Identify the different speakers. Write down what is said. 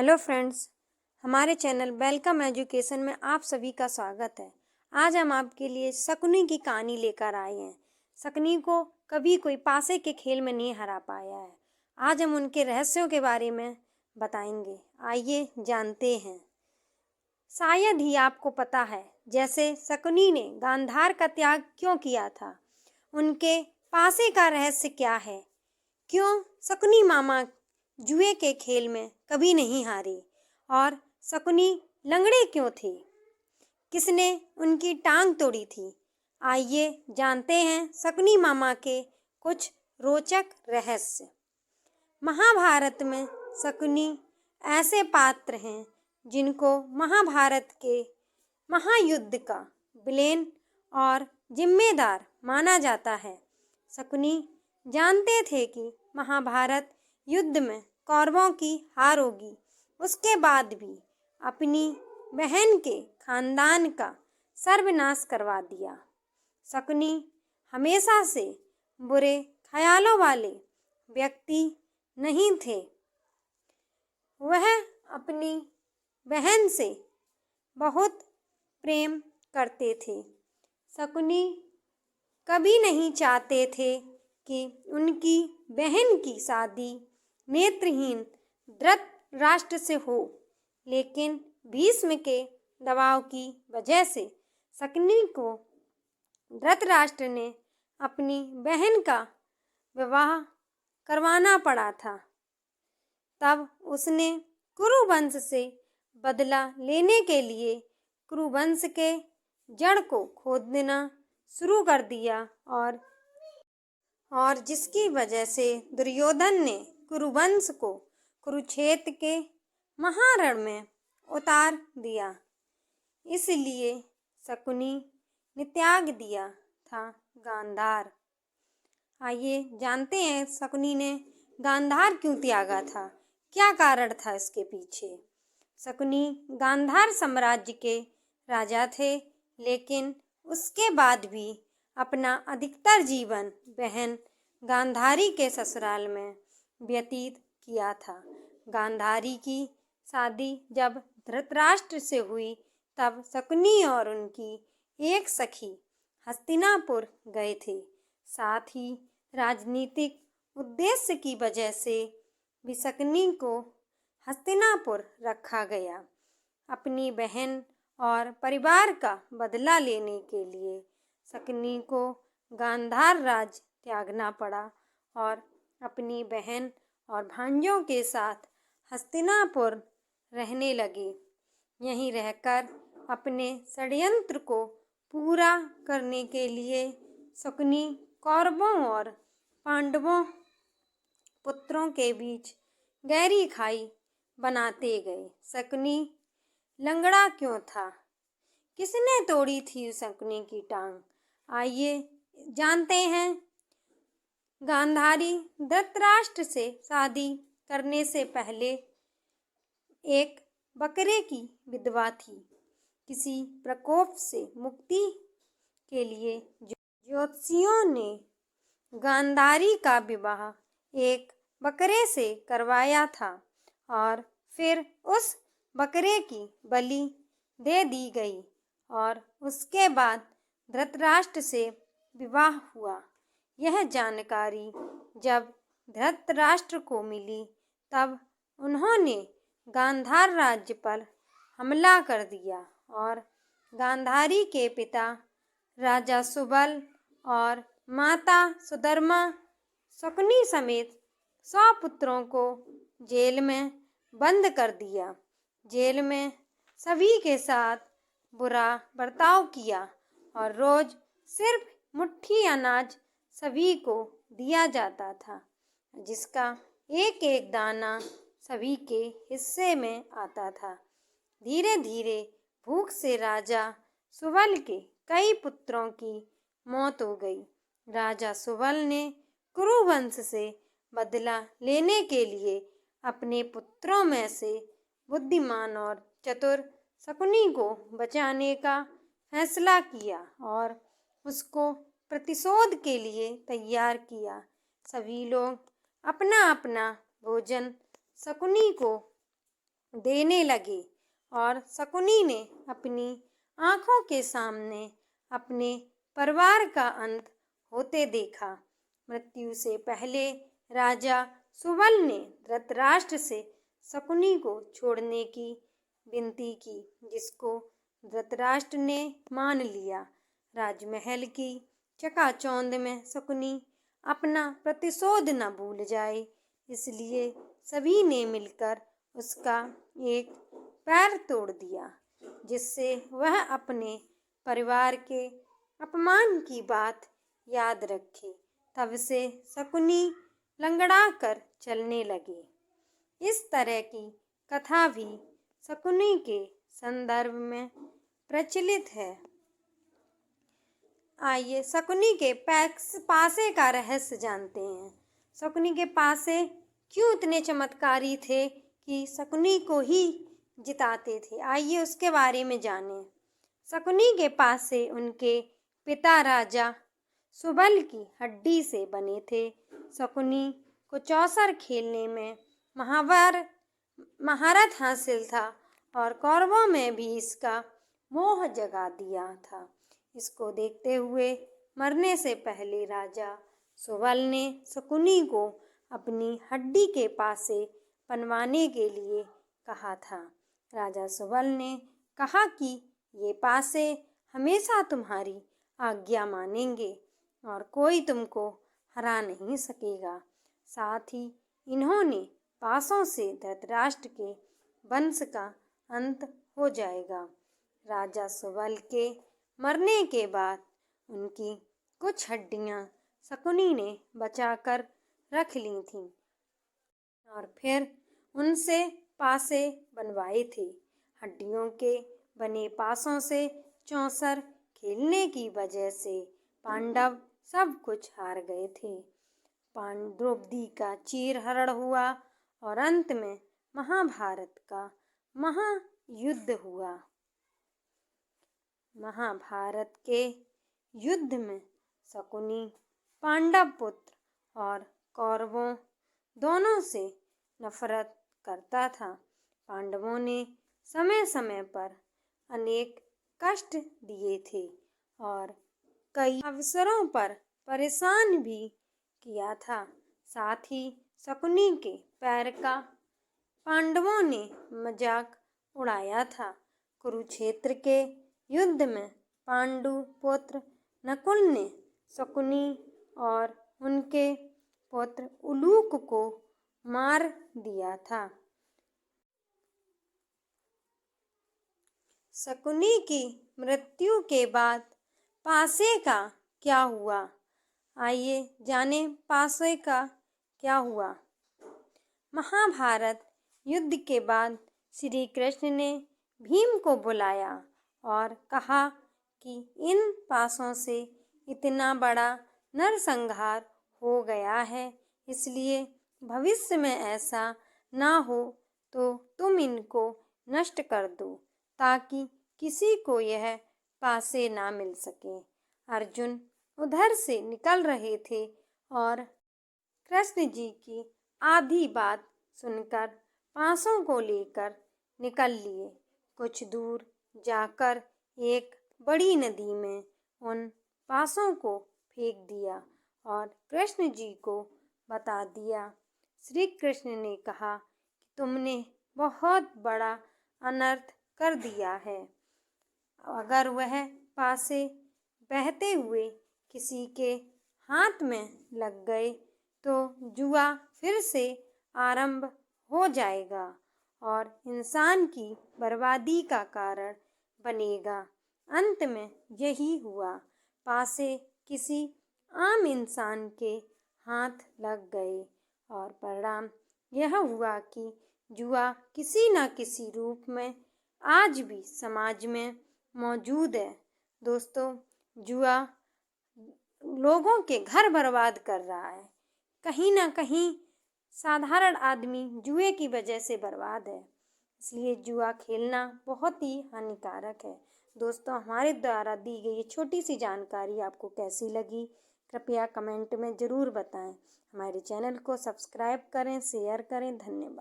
Speaker 1: Hello friends, हमारे channel welcome education में आप सभी का स्वागत है। आज हम आपके लिए शकुनी की कहानी लेकर आए हैं। शकुनी को कभी कोई पासे के खेल में नहीं हरा पाया है। आज हम उनके रहस्यों के बारे में बताएंगे। आइए जानते हैं। शायद ही आपको पता है, जैसे शकुनी ने गांधार का त्याग क्यों किया था, उनके पासे का रहस्य क्या है, क्यों शकुनी मामा जुए के खेल में कभी नहीं हारे, और शकुनी लंगड़े क्यों थे, किसने उनकी टांग तोड़ी थी। आइए जानते हैं शकुनी मामा के कुछ रोचक रहस्य। महाभारत में शकुनी ऐसे पात्र हैं जिनको महाभारत के महायुद्ध का विलेन और जिम्मेदार माना जाता है। शकुनी जानते थे कि महाभारत युद्ध में कौरवों की हार होगी। उसके बाद भी अपनी बहन के खानदान का सर्वनाश करवा दिया। शकुनी हमेशा से बुरे ख्यालों वाले व्यक्ति नहीं थे। वह अपनी बहन से बहुत प्रेम करते थे। शकुनी कभी नहीं चाहते थे कि उनकी बहन की शादी नेत्रहीन धृतराष्ट्र से हो, लेकिन भीष्म के दबाव की वजह से शकुनी को धृतराष्ट्र ने अपनी बहन का विवाह करवाना पड़ा था। तब उसने कुरुवंश से बदला लेने के लिए कुरुवंश के जड़ को खोदना शुरू कर दिया और जिसकी वजह से दुर्योधन ने कुरुवंश को कुरुक्षेत्र के महारण में उतार दिया। इसलिए शकुनी ने त्याग दिया था गांधार। आइए जानते हैं शकुनी ने गांधार क्यों त्यागा था, क्या कारण था इसके पीछे। शकुनी गांधार साम्राज्य के राजा थे, लेकिन उसके बाद भी अपना अधिकतर जीवन बहन गांधारी के ससुराल में व्यतीत किया था। गांधारी की शादी जब धृतराष्ट्र से हुई, तब शकुनी और उनकी एक सखी हस्तिनापुर गए थे। साथ ही राजनीतिक उद्देश्य की वजह से भी शकुनी को हस्तिनापुर रखा गया। अपनी बहन और परिवार का बदला लेने के लिए शकुनी को गांधार राज त्यागना पड़ा और अपनी बहन और भांजों के साथ हस्तिनापुर रहने लगे। यहीं रहकर अपने षड्यंत्र को पूरा करने के लिए शकुनी कौरवों और पांडवों पुत्रों के बीच गहरी खाई बनाते गए। शकुनी लंगड़ा क्यों था, किसने तोड़ी थी शकुनी की टांग, आइए जानते हैं। गांधारी धृतराष्ट्र से शादी करने से पहले एक बकरे की विधवा थी। किसी प्रकोप से मुक्ति के लिए ज्योतिषियों ने गांधारी का विवाह एक बकरे से करवाया था और फिर उस बकरे की बलि दे दी गई और उसके बाद धृतराष्ट्र से विवाह हुआ। यह जानकारी जब धृतराष्ट्र को मिली, तब उन्होंने गांधार राज्य पर हमला कर दिया और गांधारी के पिता राजा सुबल और माता सुधर्मा शकुनी समेत 100 पुत्रों को जेल में बंद कर दिया। जेल में सभी के साथ बुरा बर्ताव किया और रोज सिर्फ मुट्ठी अनाज सभी को दिया जाता था, जिसका एक एक दाना सभी के हिस्से में आता था। धीरे धीरे भूख से राजा सुबल के कई पुत्रों की मौत हो गई। राजा सुबल ने कुरुवंश से बदला लेने के लिए अपने पुत्रों में से बुद्धिमान और चतुर शकुनी को बचाने का फैसला किया और उसको प्रतिशोध के लिए तैयार किया। सभी लोग अपना अपना भोजन शकुनी को देने लगे और शकुनी ने अपनी आंखों के सामने अपने परिवार का अंत होते देखा। मृत्यु से पहले राजा सुबल ने धृतराष्ट्र से शकुनी को छोड़ने की विनती की, जिसको धृतराष्ट्र ने मान लिया। राजमहल की चकाचौंध में शकुनी अपना प्रतिशोध न भूल जाए, इसलिए सभी ने मिलकर उसका एक पैर तोड़ दिया, जिससे वह अपने परिवार के अपमान की बात याद रखे। तब से शकुनी लंगड़ा कर चलने लगे। इस तरह की कथा भी शकुनी के संदर्भ में प्रचलित है। आइए शकुनी के पासे का रहस्य जानते हैं। शकुनी के पासे क्यों इतने चमत्कारी थे कि शकुनी को ही जिताते थे, आइए उसके बारे में जानें। शकुनी के पासे उनके पिता राजा सुबल की हड्डी से बने थे। शकुनी को चौसर खेलने में महारत हासिल था और कौरवों में भी इसका मोह जगा दिया था। इसको देखते हुए मरने से पहले राजा सुबल ने शकुनी को अपनी हड्डी के पासे बनवाने के लिए कहा था। राजा सुबल ने कहा कि ये पासे हमेशा तुम्हारी आज्ञा मानेंगे और कोई तुमको हरा नहीं सकेगा। साथ ही इन्होंने पासों से धृतराष्ट्र के वंश का अंत हो जाएगा। राजा सुबल के मरने के बाद उनकी कुछ हड्डियां शकुनी ने बचाकर रख ली थीं और फिर उनसे पासे बनवाए थे। हड्डियों के बने पासों से चौसर खेलने की वजह से पांडव सब कुछ हार गए थे। द्रौपदी का चीरहरण हुआ और अंत में महाभारत का महायुद्ध हुआ। महाभारत के युद्ध में शकुनी पांडव पुत्र और कौरवों दोनों से नफरत करता था। पांडवों ने समय समय पर अनेक कष्ट दिए थे और कई अवसरों पर परेशान भी किया था। साथ ही शकुनी के पैर का पांडवों ने मजाक उड़ाया था। कुरुक्षेत्र के युद्ध में पांडु पुत्र नकुल ने शकुनी और उनके पुत्र उलूक को मार दिया था। शकुनी की मृत्यु के बाद पासे का क्या हुआ, आइए जाने पासे का क्या हुआ। महाभारत युद्ध के बाद श्री कृष्ण ने भीम को बुलाया और कहा कि इन पासों से इतना बड़ा नरसंहार हो गया है, इसलिए भविष्य में ऐसा ना हो तो तुम इनको नष्ट कर दो, ताकि किसी को यह पासे ना मिल सके। अर्जुन उधर से निकल रहे थे और कृष्ण जी की आधी बात सुनकर पासों को लेकर निकल लिए। कुछ दूर जाकर एक बड़ी नदी में उन पासों को फेंक दिया और कृष्ण जी को बता दिया। श्री कृष्ण ने कहा कि तुमने बहुत बड़ा अनर्थ कर दिया है। अगर वह पासे बहते हुए किसी के हाथ में लग गए तो जुआ फिर से आरंभ हो जाएगा और इंसान की बर्बादी का कारण बनेगा। अंत में यही हुआ, पासे किसी आम इंसान के हाथ लग गए और परिणाम यह हुआ कि जुआ किसी न किसी रूप में आज भी समाज में मौजूद है। दोस्तों, जुआ लोगों के घर बर्बाद कर रहा है। कहीं ना कहीं साधारण आदमी जुए की वजह से बर्बाद है, इसलिए जुआ खेलना बहुत ही हानिकारक है। दोस्तों, हमारे द्वारा दी गई ये छोटी सी जानकारी आपको कैसी लगी, कृपया कमेंट में ज़रूर बताएं। हमारे चैनल को सब्सक्राइब करें, शेयर करें। धन्यवाद।